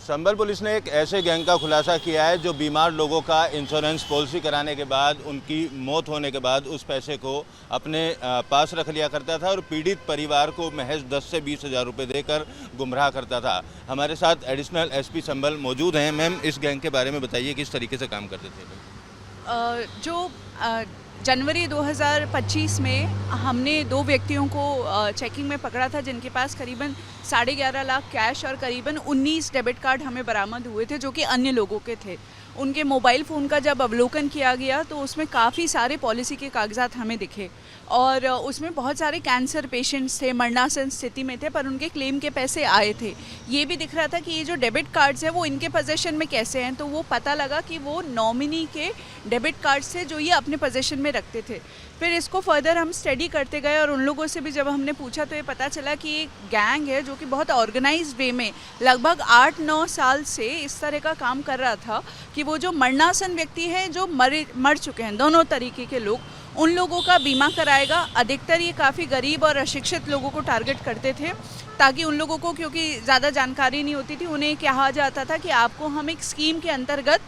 संबल police ने एक ऐसे गैंग का खुलासा किया है जो बीमार लोगों का इंश्योरेंस पॉलिसी कराने के बाद उनकी मौत होने के बाद उस पैसे को अपने पास रख लिया करता था और पीड़ित परिवार को महज 10 से 20 हज़ार रुपये देकर गुमराह करता था। हमारे साथ एडिशनल एसपी संबल मौजूद हैं। मैम, इस गैंग के बारे में बताइए, किस तरीके से काम करते थे? जनवरी 2025 में हमने 2 व्यक्तियों को चेकिंग में पकड़ा था जिनके पास करीबन 11.5 लाख कैश और करीबन 19 डेबिट कार्ड हमें बरामद हुए थे जो कि अन्य लोगों के थे। उनके मोबाइल फ़ोन का जब अवलोकन किया गया तो उसमें काफ़ी सारे पॉलिसी के कागजात हमें दिखे और उसमें बहुत सारे कैंसर पेशेंट्स थे, मरणासन स्थिति में थे, पर उनके क्लेम के पैसे आए थे। ये भी दिख रहा था कि ये जो डेबिट कार्ड्स हैं वो इनके पोजेशन में कैसे हैं, तो वो पता लगा कि वो नॉमिनी के डेबिट कार्ड्स थे जो ये अपने पोजेशन में रखते थे। फिर इसको फर्दर हम स्टडी करते गए और उन लोगों से भी जब हमने पूछा तो ये पता चला कि एक गैंग है जो कि बहुत ऑर्गेनाइज्ड वे में लगभग 8-9 साल से इस तरह का काम कर रहा था कि वो जो मरणासन व्यक्ति हैं जो मर चुके हैं, दोनों तरीके के लोग, उन लोगों का बीमा कराएगा। अधिकतर ये काफ़ी गरीब और अशिक्षित लोगों को टारगेट करते थे ताकि उन लोगों को, क्योंकि ज़्यादा जानकारी नहीं होती थी, उन्हें कहा जाता था कि आपको हम एक स्कीम के अंतर्गत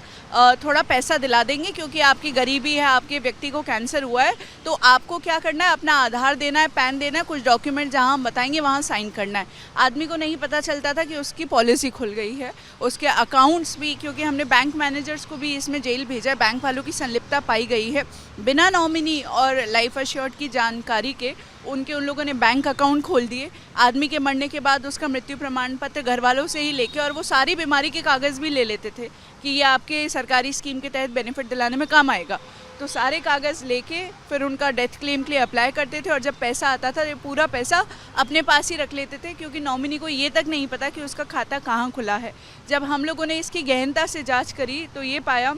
थोड़ा पैसा दिला देंगे क्योंकि आपकी गरीबी है, आपके व्यक्ति को कैंसर हुआ है, तो आपको क्या करना है, अपना आधार देना है, पैन देना है, कुछ डॉक्यूमेंट जहां हम बताएंगे वहां साइन करना है। आदमी को नहीं पता चलता था कि उसकी पॉलिसी खुल गई है, उसके अकाउंट्स भी, क्योंकि हमने बैंक मैनेजर्स को भी इसमें जेल भेजा है, बैंक वालों की संलिप्तता पाई गई है। बिना नॉमिनी और लाइफ एश्योर्ड की जानकारी के उन लोगों ने बैंक अकाउंट खोल दिए। आदमी के मरने के बाद उसका मृत्यु प्रमाण पत्र घर वालों से ही लेके और वो सारी बीमारी के कागज़ भी ले लेते थे कि ये आपके सरकारी स्कीम के तहत बेनिफिट दिलाने में काम आएगा, तो सारे कागज़ लेके फिर उनका डेथ क्लेम के लिए अप्लाई करते थे और जब पैसा आता था ये पूरा पैसा अपने पास ही रख लेते थे क्योंकि नॉमिनी को ये तक नहीं पता कि उसका खाता कहाँ खुला है। जब हम लोगों ने इसकी गहनता से जाँच करी तो ये पाया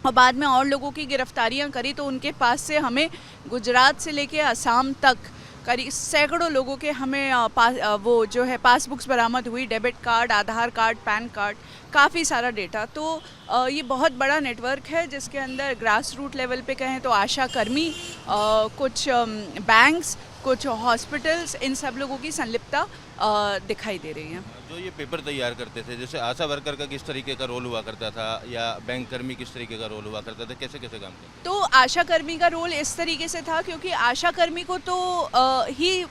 और बाद में और लोगों की गिरफ्तारियां करी तो उनके पास से हमें गुजरात से लेके असम तक करीब सैकड़ों लोगों के हमें वो जो है पासबुक्स बरामद हुई, डेबिट कार्ड, आधार कार्ड, पैन कार्ड, काफ़ी सारा डेटा। तो ये बहुत बड़ा नेटवर्क है जिसके अंदर ग्रास रूट लेवल पे कहें तो आशा कर्मी, कुछ बैंक्स, कुछ हॉस्पिटल्स, इन सब लोगों की संलिप्तता दिखाई दे रही है। जो ये पेपर तैयार करते थे, जैसे आशा वर्कर का किस तरीके का रोल हुआ करता था या बैंक कर्मी किस तरीके का रोल हुआ करता था, कैसे कैसे काम करते? तो आशा कर्मी का रोल इस तरीके से था क्योंकि आशा कर्मी को तो ही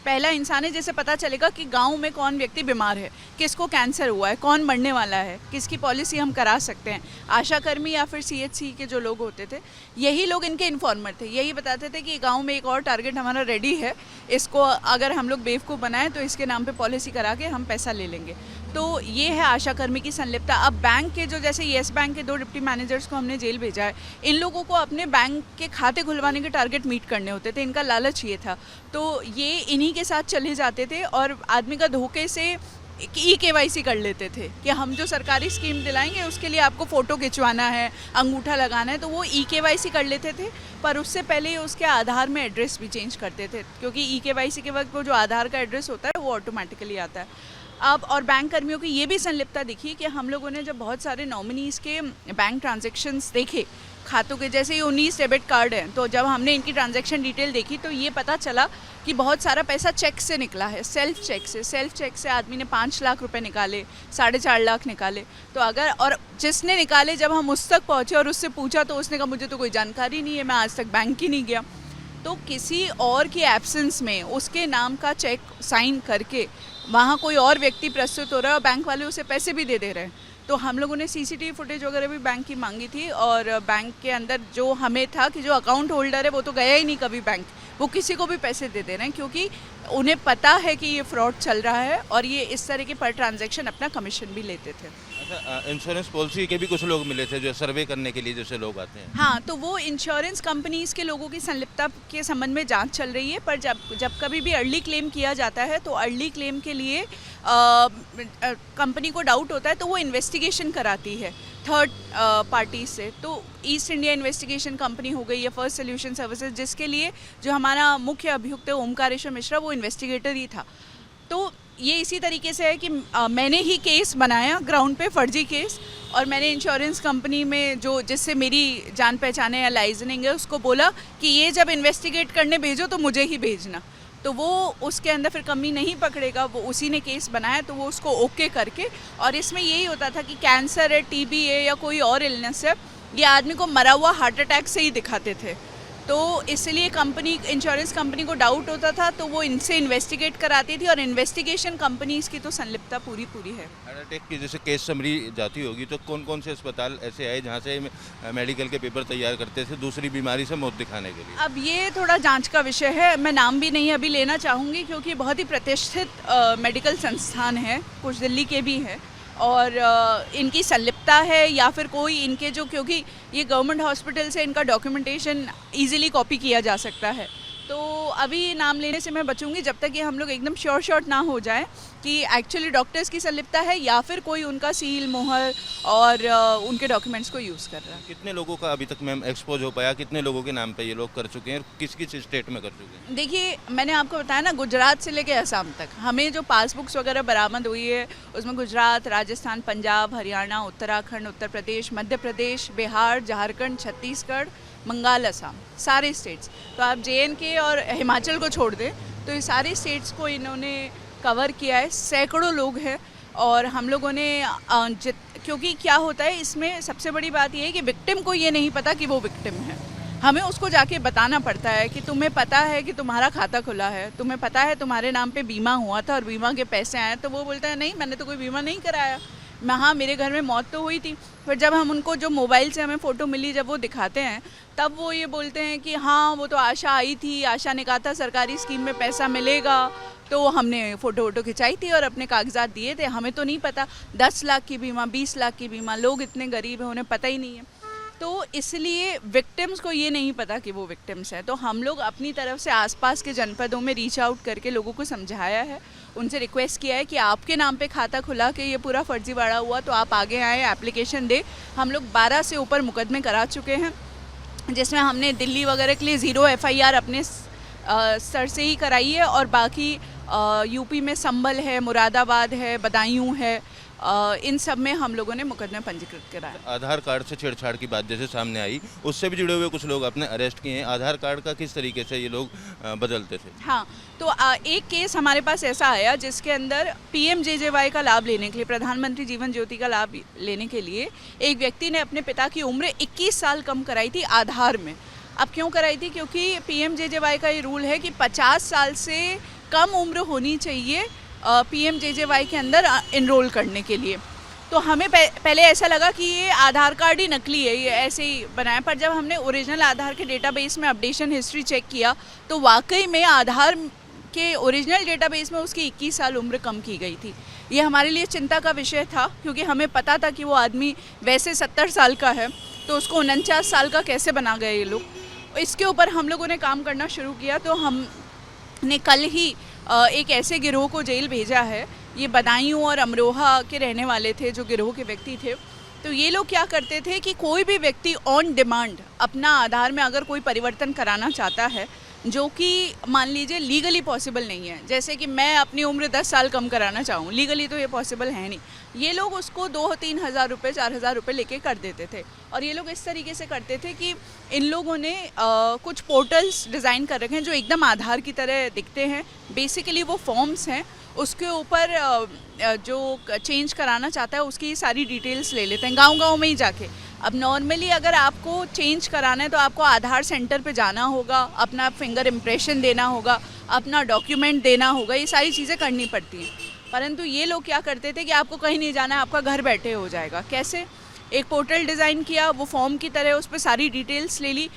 पहला इंसान है जैसे पता चलेगा कि गांव में कौन व्यक्ति बीमार है, किसको कैंसर हुआ है, कौन मरने वाला है, किसकी पॉलिसी हम करा सकते हैं। आशा कर्मी या फिर CHC के जो लोग होते थे, यही लोग इनके इन्फॉर्मर थे। यही बताते थे कि गांव में एक और टारगेट हमारा रेडी है, इसको अगर हम लोग बेवकूफ़ बनाएं तो इसके नाम पे पॉलिसी करा के हम पैसा ले लेंगे। तो ये है आशा कर्मी की संलिप्तता। अब बैंक के जो, जैसे येस बैंक के 2 डिप्टी मैनेजर्स को हमने जेल भेजा है, इन लोगों को अपने बैंक के खाते खुलवाने के टारगेट मीट करने होते थे, इनका लालच ये था, तो ये इन्हीं के साथ चले जाते थे और आदमी का धोखे से EKYC कर लेते थे कि हम जो सरकारी स्कीम दिलाएंगे उसके लिए आपको फ़ोटो खिंचवाना है, अंगूठा लगाना है, तो वो EKYC कर लेते थे। पर उससे पहले उसके आधार में एड्रेस भी चेंज करते थे क्योंकि EKYC के वक्त वो जो आधार का एड्रेस होता है वो ऑटोमेटिकली आता है। अब और बैंक कर्मियों की ये भी संलिप्तता दिखी कि हम लोगों ने जब बहुत सारे नॉमिनीज़ के बैंक ट्रांजैक्शंस देखे खातों के, जैसे ये 19 डेबिट कार्ड हैं, तो जब हमने इनकी ट्रांजैक्शन डिटेल देखी तो ये पता चला कि बहुत सारा पैसा चेक से निकला है, सेल्फ चेक से आदमी ने 5 लाख रुपए निकाले, 4.5 लाख निकाले। तो अगर, और जिसने निकाले जब हम उस तक पहुँचे और उससे पूछा तो उसने कहा मुझे तो कोई जानकारी नहीं है, मैं आज तक बैंक ही नहीं गया। तो किसी और की एब्सेंस में उसके नाम का चेक साइन करके वहाँ कोई और व्यक्ति प्रस्तुत हो रहा है और बैंक वाले उसे पैसे भी दे रहे हैं। तो हम लोगों ने CCTV फुटेज वगैरह भी बैंक की मांगी थी और बैंक के अंदर जो हमें था कि जो अकाउंट होल्डर है वो तो गया ही नहीं कभी बैंक, वो किसी को भी पैसे दे रहे हैं क्योंकि उन्हें पता है कि ये फ्रॉड चल रहा है और ये इस तरह के पर ट्रांजैक्शन अपना कमीशन भी लेते थे। अच्छा, इंश्योरेंस पॉलिसी के भी कुछ लोग मिले थे जो सर्वे करने के लिए जैसे लोग आते हैं? हाँ, तो वो इंश्योरेंस कंपनीज़ के लोगों की संलिप्तता के संबंध में जांच चल रही है, पर जब कभी भी अर्ली क्लेम किया जाता है तो अर्ली क्लेम के लिए कंपनी को डाउट होता है तो वो इन्वेस्टिगेशन कराती है थर्ड पार्टी से। तो ईस्ट इंडिया इन्वेस्टिगेशन कंपनी हो गई या फर्स्ट सोल्यूशन सर्विसेज, जिसके लिए जो हमारा मुख्य अभियुक्त है ओमकारेश्वर मिश्रा, वो इन्वेस्टिगेटर ही था। तो ये इसी तरीके से है कि मैंने ही केस बनाया ग्राउंड पे, फर्जी केस, और मैंने इंश्योरेंस कंपनी में जो जिससे मेरी जान पहचान है या लाइजनिंग है उसको बोला कि ये जब इन्वेस्टिगेट करने भेजो तो मुझे ही भेजना। तो वो उसके अंदर फिर कमी नहीं पकड़ेगा, वो उसी ने केस बनाया तो वो उसको ओके करके, और इसमें यही होता था कि कैंसर है, टीबी है या कोई और इलनेस है, ये आदमी को मरा हुआ हार्ट अटैक से ही दिखाते थे। तो इसलिए कंपनी, इंश्योरेंस कंपनी को डाउट होता था तो वो इनसे इन्वेस्टिगेट कराती थी, और इन्वेस्टिगेशन कंपनीज की तो संलिप्तता पूरी है। हार्ट अटैक की जैसे केस समरी जाती होगी तो कौन कौन से अस्पताल ऐसे आए जहाँ से मेडिकल के पेपर तैयार करते थे दूसरी बीमारी से मौत दिखाने के लिए? अब ये थोड़ा जांच का विषय है, मैं नाम भी नहीं अभी लेना चाहूँगी क्योंकि बहुत ही प्रतिष्ठित मेडिकल संस्थान है, कुछ दिल्ली के भी हैं, और इनकी संलिप्तता है या फिर कोई इनके जो, क्योंकि ये गवर्नमेंट हॉस्पिटल से इनका डॉक्यूमेंटेशन इजीली कॉपी किया जा सकता है, तो अभी नाम लेने से मैं बचूंगी जब तक ये हम लोग एकदम श्योर ना हो जाए कि एक्चुअली डॉक्टर्स की संलिप्तता है या फिर कोई उनका सील मोहर और उनके डॉक्यूमेंट्स को यूज़ कर रहा है। कितने लोगों का अभी तक मैम एक्सपोज हो पाया, कितने लोगों के नाम पे ये लोग कर चुके हैं, किस किस स्टेट में कर चुके हैं? देखिए, मैंने आपको बताया ना, गुजरात से लेके असम तक हमें जो पासबुक्स वगैरह बरामद हुई है उसमें गुजरात, राजस्थान, पंजाब, हरियाणा, उत्तराखंड, उत्तर प्रदेश, मध्य प्रदेश, बिहार, झारखंड, छत्तीसगढ़, बंगाल, असम, सारे स्टेट्स। तो आप JNK और हिमाचल को छोड़ दें तो ये सारे स्टेट्स को इन्होंने कवर किया है, सैकड़ों लोग हैं। और हम लोगों ने क्योंकि क्या होता है इसमें सबसे बड़ी बात ये है कि विक्टिम को ये नहीं पता कि वो विक्टिम है, हमें उसको जाके बताना पड़ता है कि तुम्हें पता है कि तुम्हारा खाता खुला है, तुम्हें पता है तुम्हारे नाम पे बीमा हुआ था और बीमा के पैसे आए, तो वो बोलता है नहीं मैंने तो कोई बीमा नहीं कराया, हाँ मेरे घर में मौत तो हुई थी। फिर जब हम उनको जो मोबाइल से हमें फ़ोटो मिली जब वो दिखाते हैं तब वो ये बोलते हैं कि हाँ वो तो आशा आई थी, आशा ने कहा था सरकारी स्कीम में पैसा मिलेगा, तो हमने फ़ोटो वोटो खिंचाई थी और अपने कागजात दिए थे, हमें तो नहीं पता 10 लाख की बीमा, 20 लाख की बीमा, लोग इतने गरीब हैं उन्हें पता ही नहीं है। तो इसलिए विक्टिम्स को ये नहीं पता कि वो विक्टिम्स हैं। तो हम लोग अपनी तरफ से आसपास के जनपदों में रीच आउट करके लोगों को समझाया है, उनसे रिक्वेस्ट किया है कि आपके नाम पे खाता खुला के ये पूरा फर्जीवाड़ा हुआ तो आप आगे आए, एप्लीकेशन दे। हम लोग 12 से ऊपर मुकदमे करा चुके हैं, जिसमें हमने दिल्ली वगैरह के लिए 0 FIR अपने स्तर से ही कराई है, और बाकी यूपी में संभल है, मुरादाबाद है, बदायूं है, इन सब में हम लोगों ने मुकदमे पंजीकृत कराए। आधार कार्ड से छेड़छाड़ की बात जैसे सामने आई, उससे भी जुड़े हुए कुछ लोग आपने अरेस्ट किए हैं। आधार कार्ड का किस तरीके से ये लोग बदलते थे? हाँ, तो एक केस हमारे पास ऐसा आया जिसके अंदर PMJJY का लाभ लेने के लिए, प्रधानमंत्री जीवन ज्योति का लाभ लेने के लिए एक व्यक्ति ने अपने पिता की उम्र 21 साल कम कराई थी आधार में। अब क्यों कराई थी? क्योंकि PMJJY का ये रूल है कि 50 साल से कम उम्र होनी चाहिए PMJJY के अंदर इनरोल करने के लिए। तो हमें पहले ऐसा लगा कि ये आधार कार्ड ही नकली है, ये ऐसे ही बनाया, पर जब हमने ओरिजिनल आधार के डेटाबेस में अपडेशन हिस्ट्री चेक किया तो वाकई में आधार के ओरिजिनल डेटाबेस में उसकी 21 साल उम्र कम की गई थी। ये हमारे लिए चिंता का विषय था क्योंकि हमें पता था कि वो आदमी वैसे 70 साल का है, तो उसको 49 साल का कैसे बना गए ये लोग। इसके ऊपर हम लोगों ने काम करना शुरू किया। तो हमने कल ही एक ऐसे गिरोह को जेल भेजा है, ये बदायूं और अमरोहा के रहने वाले थे जो गिरोह के व्यक्ति थे। तो ये लोग क्या करते थे कि कोई भी व्यक्ति ऑन डिमांड अपना आधार में अगर कोई परिवर्तन कराना चाहता है, जो कि मान लीजिए लीगली पॉसिबल नहीं है, जैसे कि मैं अपनी उम्र 10 साल कम कराना चाहूँ, लीगली तो ये पॉसिबल है नहीं, ये लोग उसको 2-3 हज़ार रुपये, 4 हज़ार रुपये लेके कर देते थे। और ये लोग इस तरीके से करते थे कि इन लोगों ने कुछ पोर्टल्स डिज़ाइन कर रखे हैं जो एकदम आधार की तरह दिखते हैं। बेसिकली वो फॉर्म्स हैं, उसके ऊपर जो चेंज कराना चाहता है उसकी सारी डिटेल्स ले लेते हैं गांव-गांव में ही जाके। अब नॉर्मली अगर आपको चेंज कराना है तो आपको आधार सेंटर पे जाना होगा, अपना फिंगर इम्प्रेशन देना होगा, अपना डॉक्यूमेंट देना होगा, ये सारी चीज़ें करनी पड़ती हैं। परंतु ये लोग क्या करते थे कि आपको कहीं नहीं जाना है, आपका घर बैठे हो जाएगा। कैसे? एक पोर्टल डिज़ाइन किया, वो फॉर्म की तरह उस पर सारी डिटेल्स ले ली,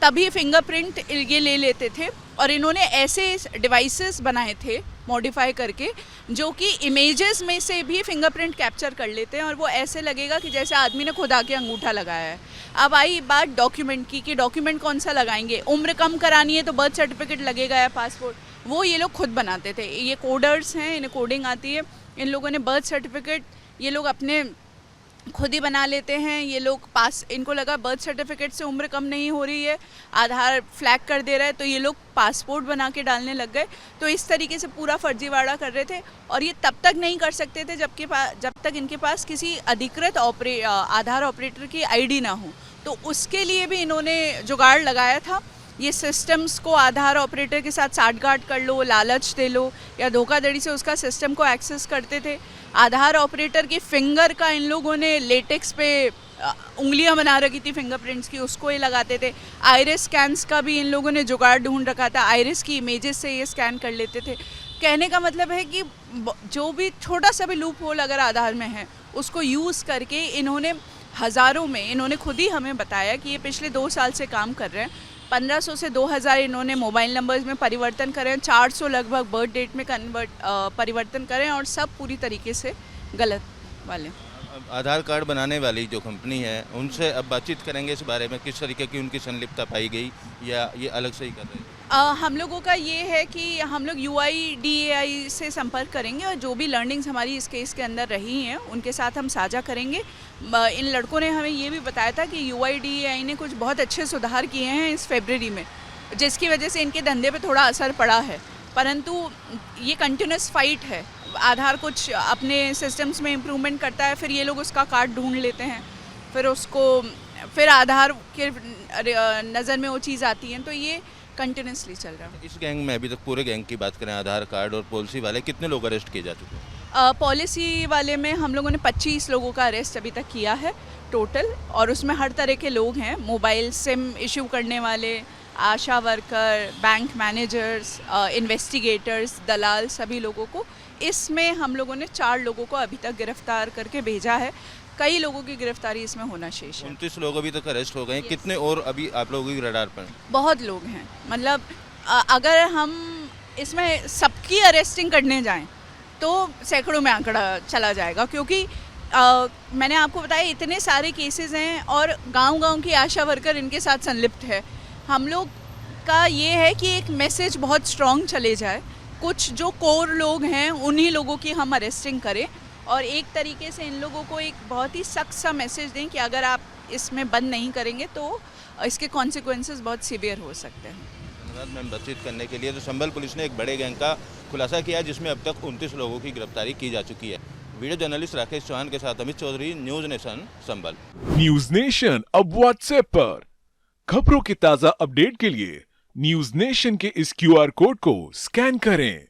तभी फिंगरप्रिंट ये ले लेते थे। और इन्होंने ऐसे डिवाइसेस बनाए थे मॉडिफाई करके जो कि इमेजेस में से भी फिंगरप्रिंट कैप्चर कर लेते हैं और वो ऐसे लगेगा कि जैसे आदमी ने खुद आके अंगूठा लगाया है। अब आई बात डॉक्यूमेंट की कि डॉक्यूमेंट कौन सा लगाएंगे। उम्र कम करानी है तो बर्थ सर्टिफिकेट लगेगा या पासपोर्ट, वो ये लोग खुद बनाते थे। ये कोडर्स हैं, इन्हें कोडिंग आती है। इन लोगों ने बर्थ सर्टिफिकेट ये लोग अपने खुद ही बना लेते हैं। ये लोग इनको लगा बर्थ सर्टिफिकेट से उम्र कम नहीं हो रही है, आधार फ्लैग कर दे रहा है, तो ये लोग पासपोर्ट बना के डालने लग गए। तो इस तरीके से पूरा फर्जीवाड़ा कर रहे थे। और ये तब तक नहीं कर सकते थे जब तक इनके पास किसी अधिकृत आधार ऑपरेटर की ID ना हो। तो उसके लिए भी इन्होंने जुगाड़ लगाया था। ये सिस्टम्स को आधार ऑपरेटर के साथ साठगांठ कर लो, लालच दे लो या धोखाधड़ी से उसका सिस्टम को एक्सेस करते थे। आधार ऑपरेटर की फिंगर का इन लोगों ने लेटेक्स पे उंगलियां बना रखी थी फिंगरप्रिंट्स की, उसको ये लगाते थे। आइरिस स्कैन्स का भी इन लोगों ने जुगाड़ ढूंढ रखा था, आइरिस की इमेजेस से ये स्कैन कर लेते थे। कहने का मतलब है कि जो भी छोटा सा भी लूप होल अगर आधार में है उसको यूज़ करके इन्होंने हज़ारों में, इन्होंने खुद ही हमें बताया कि ये पिछले 2 साल से काम कर रहे हैं। 1500 से 2000 इन्होंने मोबाइल नंबर्स में परिवर्तन करे हैं, 400 लगभग बर्थ डेट में परिवर्तन करें और सब पूरी तरीके से गलत वाले। आधार कार्ड बनाने वाली जो कंपनी है उनसे अब बातचीत करेंगे इस बारे में, किस तरीके की उनकी संलिप्तता पाई गई या ये अलग से ही कर रहे हैं? हम लोगों का ये है कि हम लोग UIDAI से संपर्क करेंगे और जो भी लर्निंग्स हमारी इस केस के अंदर रही हैं उनके साथ हम साझा करेंगे। इन लड़कों ने हमें ये भी बताया था कि UIDAI ने कुछ बहुत अच्छे सुधार किए हैं इस फरवरी में, जिसकी वजह से इनके धंधे पे थोड़ा असर पड़ा है, परंतु ये कंटिन्यूस फाइट है। आधार कुछ अपने सिस्टम्स में इम्प्रूवमेंट करता है, फिर ये लोग उसका कार्ड ढूंढ लेते हैं, फिर आधार के नज़र में वो चीज़ आती है, तो ये कंटिन्यूसली चल रहा है। इस गैंग में अभी तक पूरे गैंग की बात करें, आधार कार्ड और पॉलिसी वाले कितने लोग अरेस्ट किए जा चुके हैं? पॉलिसी वाले में हम लोगों ने 25 लोगों का अरेस्ट अभी तक किया है टोटल, और उसमें हर तरह के लोग हैं, मोबाइल सिम इशू करने वाले, आशा वर्कर, बैंक मैनेजर्स, इन्वेस्टिगेटर्स, दलाल, सभी लोगों को। इसमें हम लोगों ने 4 लोगों को अभी तक गिरफ्तार करके भेजा है, कई लोगों की गिरफ्तारी इसमें होना शेष है। 29 लोग अभी तक अरेस्ट हो गए हैं। कितने और अभी आप लोगों की रडार पर? बहुत लोग हैं, मतलब अगर हम इसमें सबकी अरेस्टिंग करने जाएं तो सैकड़ों में आंकड़ा चला जाएगा, क्योंकि मैंने आपको बताया इतने सारे केसेस हैं और गांव-गांव की आशा वर्कर इनके साथ संलिप्त है। हम लोग का ये है कि एक मैसेज बहुत स्ट्रॉन्ग चले जाए, कुछ जो कोर लोग हैं उन्हीं लोगों की हम अरेस्टिंग करें और एक तरीके से इन लोगों को एक बहुत ही सख्त सा मैसेज दें कि अगर आप इसमें बंद नहीं करेंगे तो इसके कॉन्सिक्वेंसेस बहुत सीवियर हो सकते हैं। धन्यवाद मैम बातचीत करने के लिए। तो संभल पुलिस ने एक बड़े गैंग का खुलासा किया जिसमें अब तक 29 लोगों की गिरफ्तारी की जा चुकी है। वीडियो जर्नलिस्ट राकेश चौहान के साथ अमित चौधरी, न्यूज़ नेशन, संभल। न्यूज़ नेशन अब व्हाट्सएप पर खबरों की ताज़ा अपडेट के लिए न्यूज़ नेशन के इस QR कोड को स्कैन करें।